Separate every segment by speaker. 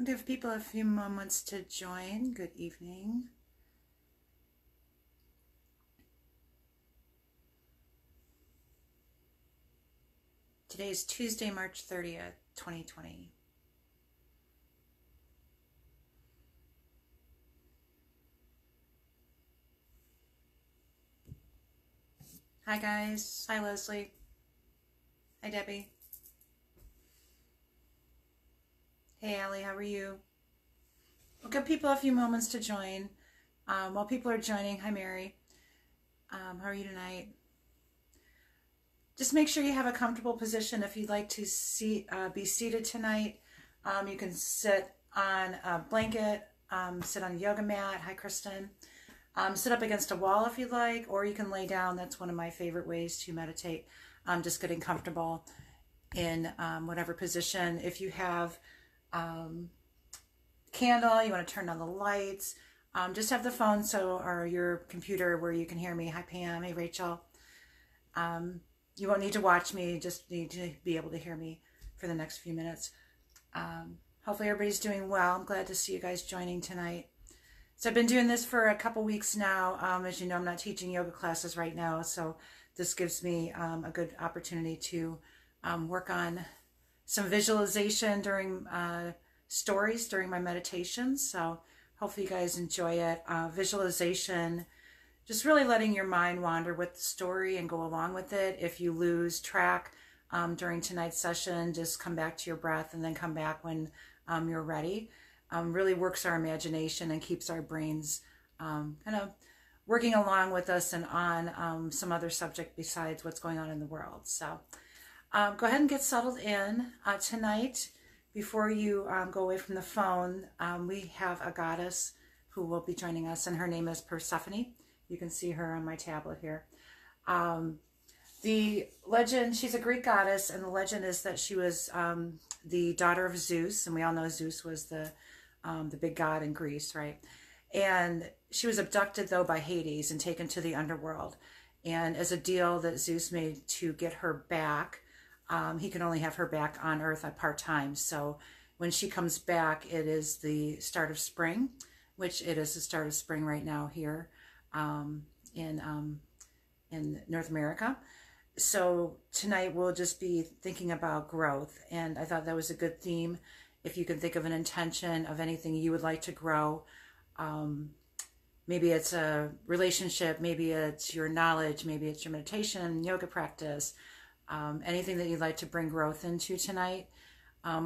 Speaker 1: Give people a few moments to join. Good evening. Today is Tuesday, March 30th, 2020. Hi guys. Hi Leslie. Hi Debbie. Hey Allie, how are you? We'll give people a few moments to join. While people are joining, hi Mary. How are you tonight? Just make sure you have a comfortable position. If you'd like to be seated tonight, you can sit on a blanket, sit on a yoga mat. Hi Kristen. Sit up against a wall if you'd like, or you can lay down. That's one of my favorite ways to meditate. Just getting comfortable in whatever position. If you have candle, you want to turn on the lights, just have the phone or your computer where you can hear me. Hi Pam. Hey Rachel. You won't need to watch me, just need to be able to hear me for the next few minutes. Hopefully everybody's doing well. I'm glad to see you guys joining tonight. So I've been doing this for a couple weeks now. As you know, I'm not teaching yoga classes right now, so this gives me a good opportunity to work on some visualization during stories during my meditations. So hopefully you guys enjoy it. Visualization, just really letting your mind wander with the story and go along with it. If you lose track during tonight's session, just come back to your breath and then come back when you're ready. Really works our imagination and keeps our brains kind of working along with us and on some other subject besides what's going on in the world. So go ahead and get settled in. Tonight, before you go away from the phone, we have a goddess who will be joining us, and her name is Persephone. You can see her on my tablet here. The legend, she's a Greek goddess, and the legend is that she was the daughter of Zeus, and we all know Zeus was the big god in Greece, right? And she was abducted, though, by Hades and taken to the underworld. And as a deal that Zeus made to get her back, he can only have her back on Earth at part-time. So when she comes back, it is the start of spring, which it is the start of spring right now here in North America. So tonight we'll just be thinking about growth, and I thought that was a good theme. If you can think of an intention of anything you would like to grow, maybe it's a relationship, maybe it's your knowledge, maybe it's your meditation, yoga practice, anything that you'd like to bring growth into tonight,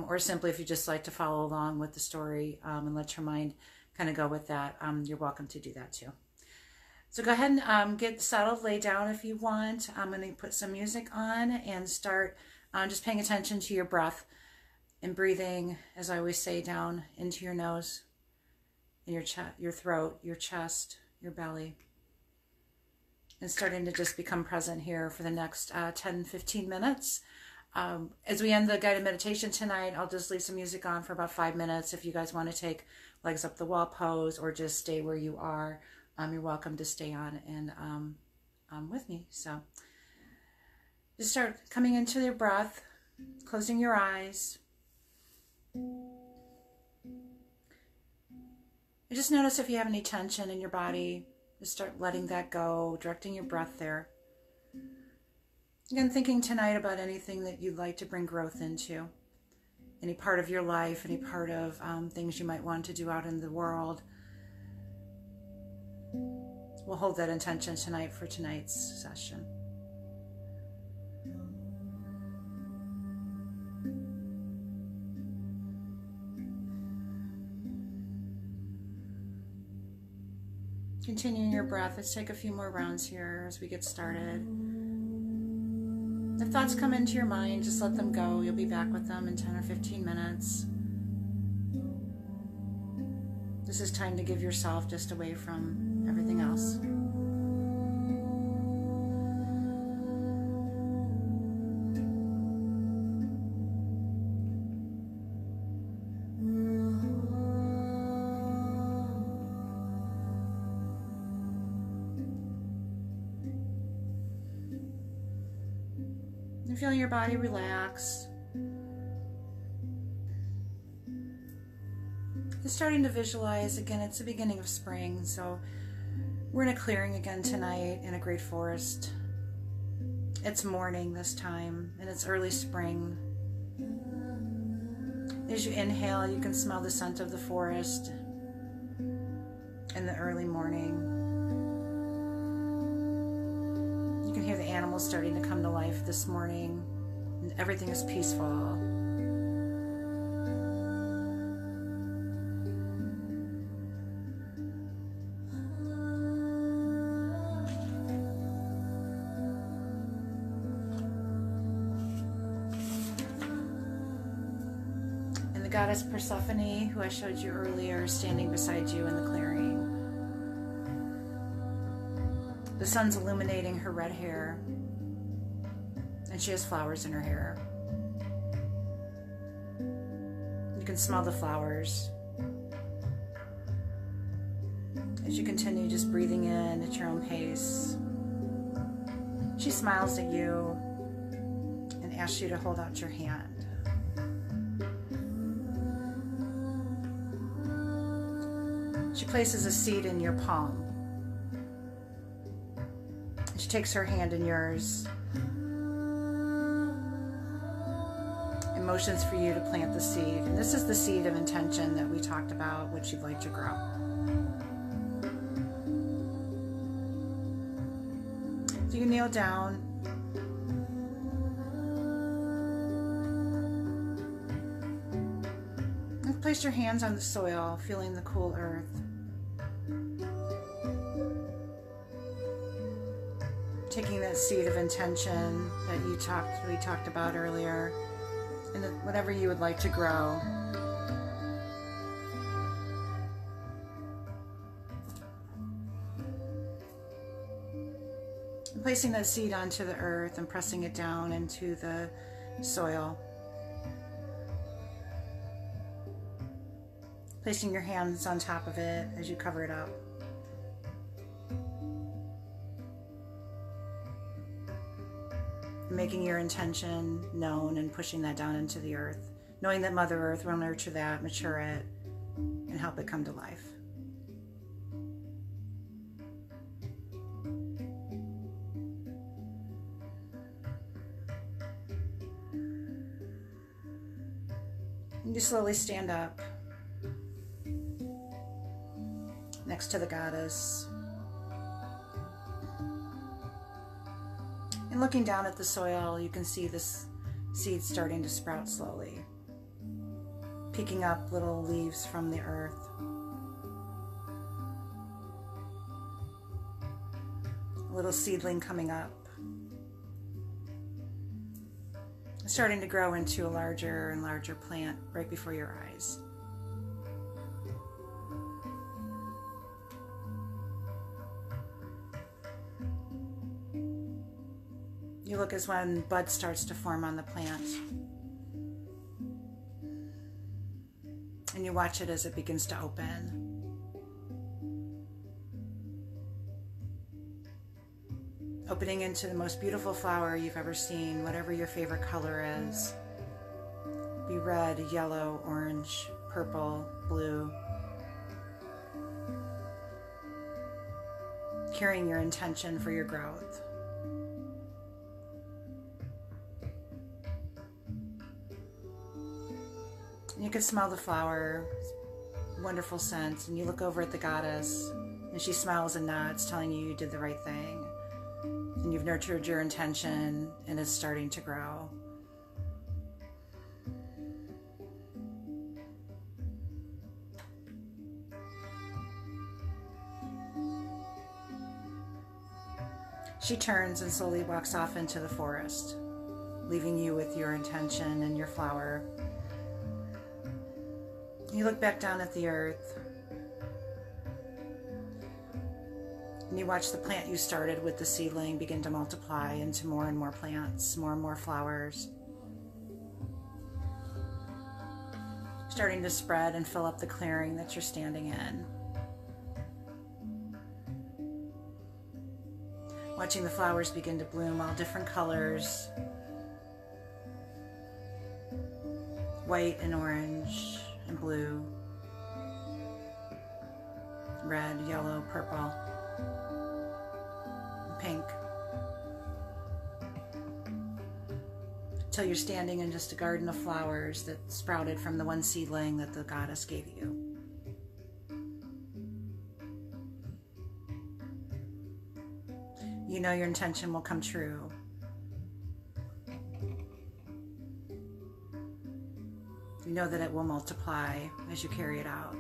Speaker 1: or simply if you just like to follow along with the story and let your mind kind of go with that, you're welcome to do that too. So go ahead and get settled, lay down if you want. I'm going to put some music on and start just paying attention to your breath and breathing, as I always say, down into your nose, and your throat, your chest, your belly. And starting to just become present here for the next 10-15 minutes. As we end the guided meditation tonight, I'll just leave some music on for about 5 minutes. If you guys want to take legs up the wall pose or just stay where you are, you're welcome to stay on and with me. So just start coming into your breath, closing your eyes. And just notice if you have any tension in your body. Just start letting that go, directing your breath there. Again, thinking tonight about anything that you'd like to bring growth into. Any part of your life, any part of things you might want to do out in the world. We'll hold that intention tonight for tonight's session. Continuing your breath. Let's take a few more rounds here as we get started. If thoughts come into your mind, just let them go. You'll be back with them in 10 or 15 minutes. This is time to give yourself just away from everything else. And feel your body relax. Just starting to visualize. Again, it's the beginning of spring, so we're in a clearing again tonight in a great forest. It's morning this time, and it's early spring. As you inhale, you can smell the scent of the forest in the early morning. You can hear the animals starting to come to life this morning, and everything is peaceful. Goddess Persephone, who I showed you earlier, is standing beside you in the clearing. The sun's illuminating her red hair, and she has flowers in her hair. You can smell the flowers as you continue just breathing in at your own pace. She smiles at you and asks you to hold out your hand. She places a seed in your palm. She takes her hand in yours and motions for you to plant the seed. And this is the seed of intention that we talked about, which you'd like to grow. So you kneel down. And place your hands on the soil, feeling the cool earth. Taking that seed of intention that we talked about earlier, and whatever you would like to grow. And placing that seed onto the earth and pressing it down into the soil. Placing your hands on top of it as you cover it up. Making your intention known and pushing that down into the earth, knowing that Mother Earth will nurture that, mature it, and help it come to life. And you slowly stand up next to the goddess. And looking down at the soil, you can see this seed starting to sprout slowly, picking up little leaves from the earth. A little seedling coming up, starting to grow into a larger and larger plant right before your eyes. You look as when bud starts to form on the plant. And you watch it as it begins to open. Opening into the most beautiful flower you've ever seen, whatever your favorite color is. Be red, yellow, orange, purple, blue. Carrying your intention for your growth. You can smell the flower, wonderful scent, and you look over at the goddess, and she smiles and nods, telling you did the right thing, and you've nurtured your intention, and it's starting to grow. She turns and slowly walks off into the forest, leaving you with your intention and your flower. You look back down at the earth, and you watch the plant you started with the seedling begin to multiply into more and more plants, more and more flowers, starting to spread and fill up the clearing that you're standing in. Watching the flowers begin to bloom, all different colors, white and orange and blue. red, yellow, purple, pink. Till you're standing in just a garden of flowers that sprouted from the one seedling that the goddess gave you. You know your intention will come true. You know that it will multiply as you carry it out.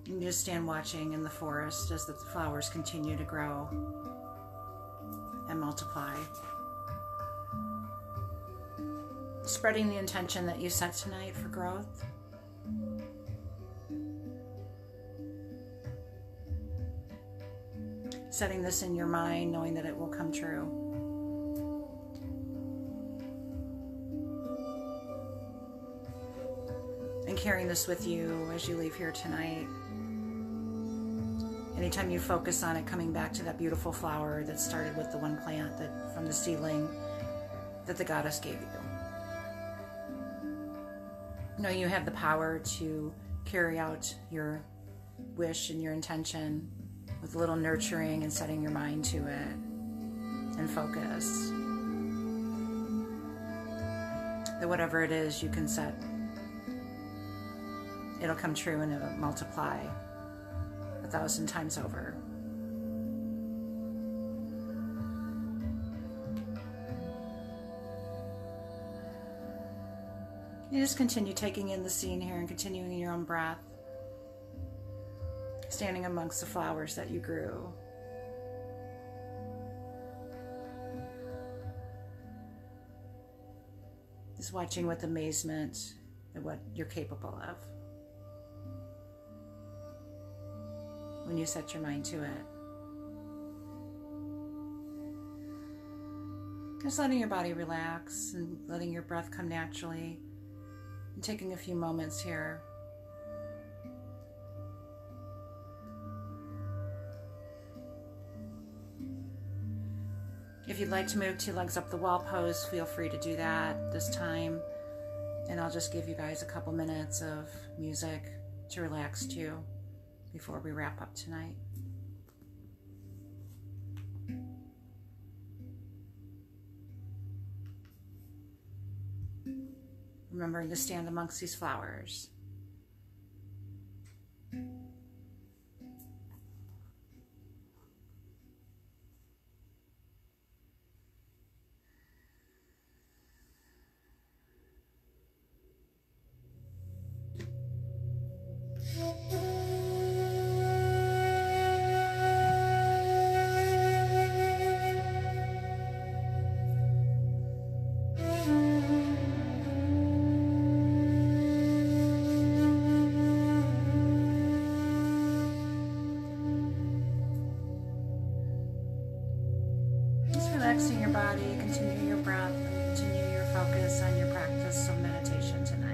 Speaker 1: You just stand watching in the forest as the flowers continue to grow and multiply. Spreading the intention that you set tonight for growth. Setting this in your mind, knowing that it will come true. And carrying this with you as you leave here tonight. Anytime you focus on it, coming back to that beautiful flower that started with the one plant that from the seedling that the goddess gave you. Know you have the power to carry out your wish and your intention with a little nurturing and setting your mind to it and focus. That whatever it is you can set, it'll come true and it'll multiply 1,000 times over. You just continue taking in the scene here and continuing in your own breath. Standing amongst the flowers that you grew. Just watching with amazement at what you're capable of when you set your mind to it. Just letting your body relax and letting your breath come naturally and taking a few moments here. If you'd like to move 2 legs up the wall pose, feel free to do that this time. And I'll just give you guys a couple minutes of music to relax to before we wrap up tonight. Remembering to stand amongst these flowers. Relaxing your body, continue your breath, continue your focus on your practice of meditation tonight.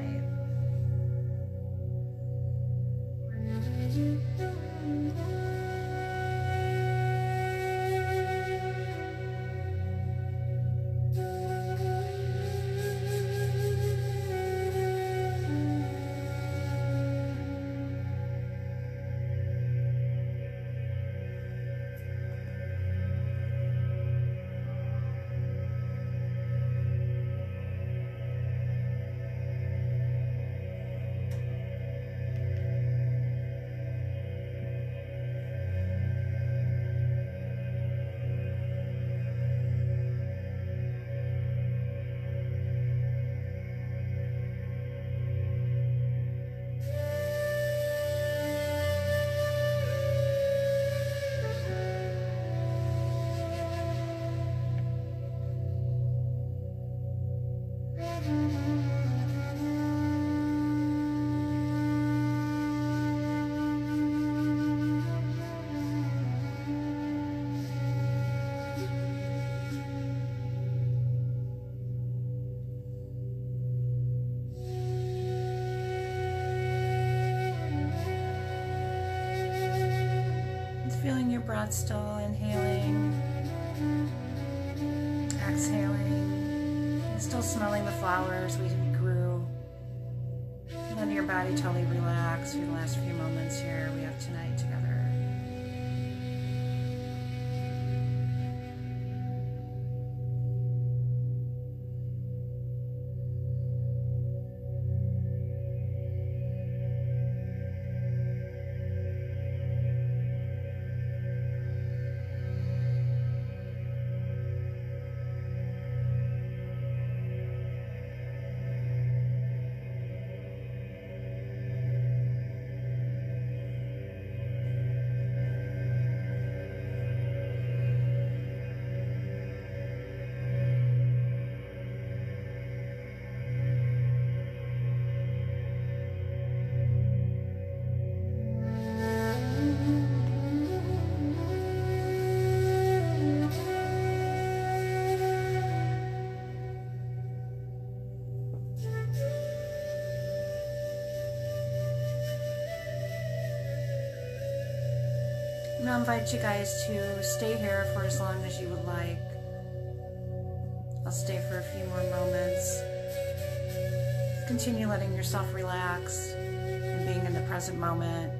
Speaker 1: Feeling your breath, still inhaling, exhaling, and still smelling the flowers we grew body totally relaxed for the last few moments here we have tonight together. I'll invite you guys to stay here for as long as you would like. I'll stay for a few more moments. Continue letting yourself relax and being in the present moment.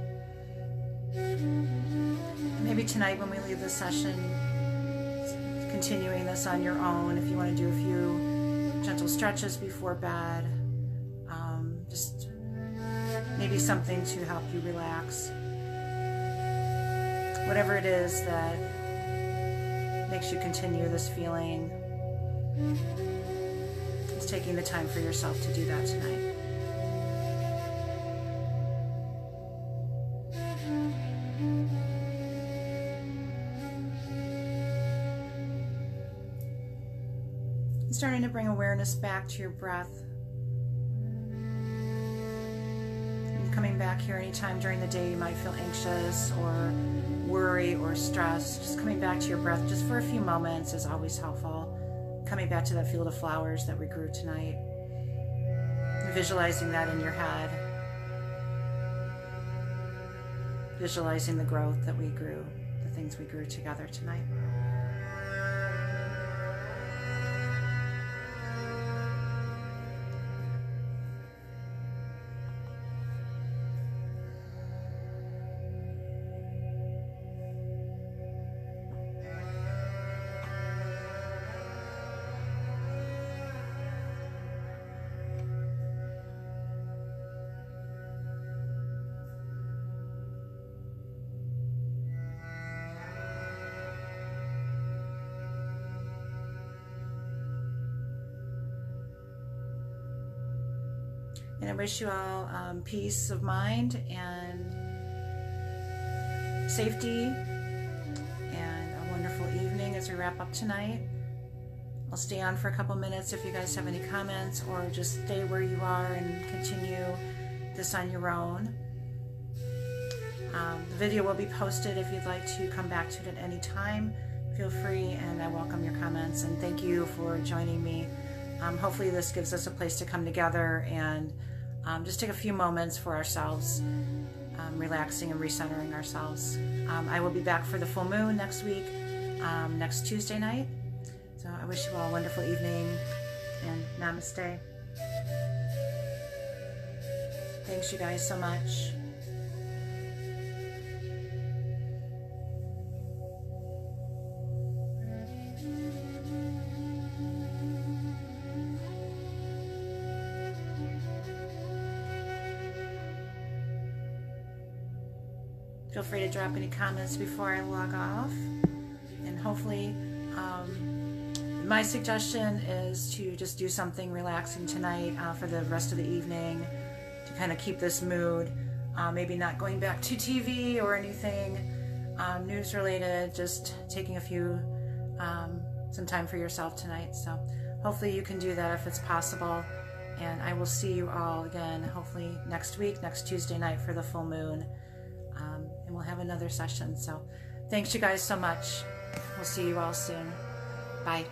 Speaker 1: Maybe tonight when we leave the session, continuing this on your own, if you want to do a few gentle stretches before bed, just maybe something to help you relax. Whatever it is that makes you continue this feeling, it's taking the time for yourself to do that tonight. Starting to bring awareness back to your breath. And coming back here anytime during the day you might feel anxious or worry or stress, just coming back to your breath just for a few moments is always helpful. Coming back to that field of flowers that we grew tonight. And visualizing that in your head. Visualizing the growth that we grew, the things we grew together tonight. And I wish you all peace of mind and safety and a wonderful evening as we wrap up tonight. I'll stay on for a couple minutes if you guys have any comments, or just stay where you are and continue this on your own. The video will be posted if you'd like to come back to it at any time. Feel free, and I welcome your comments, and thank you for joining me. Hopefully this gives us a place to come together and just take a few moments for ourselves, relaxing and recentering ourselves. I will be back for the full moon next week, next Tuesday night. So I wish you all a wonderful evening, and namaste. Thanks you guys so much. Feel free to drop any comments before I log off. And hopefully, my suggestion is to just do something relaxing tonight for the rest of the evening to kind of keep this mood. Maybe not going back to TV or anything news related, just taking some time for yourself tonight. So hopefully you can do that if it's possible. And I will see you all again, hopefully next week, next Tuesday night for the full moon. And we'll have another session. So thanks you guys so much. We'll see you all soon. Bye.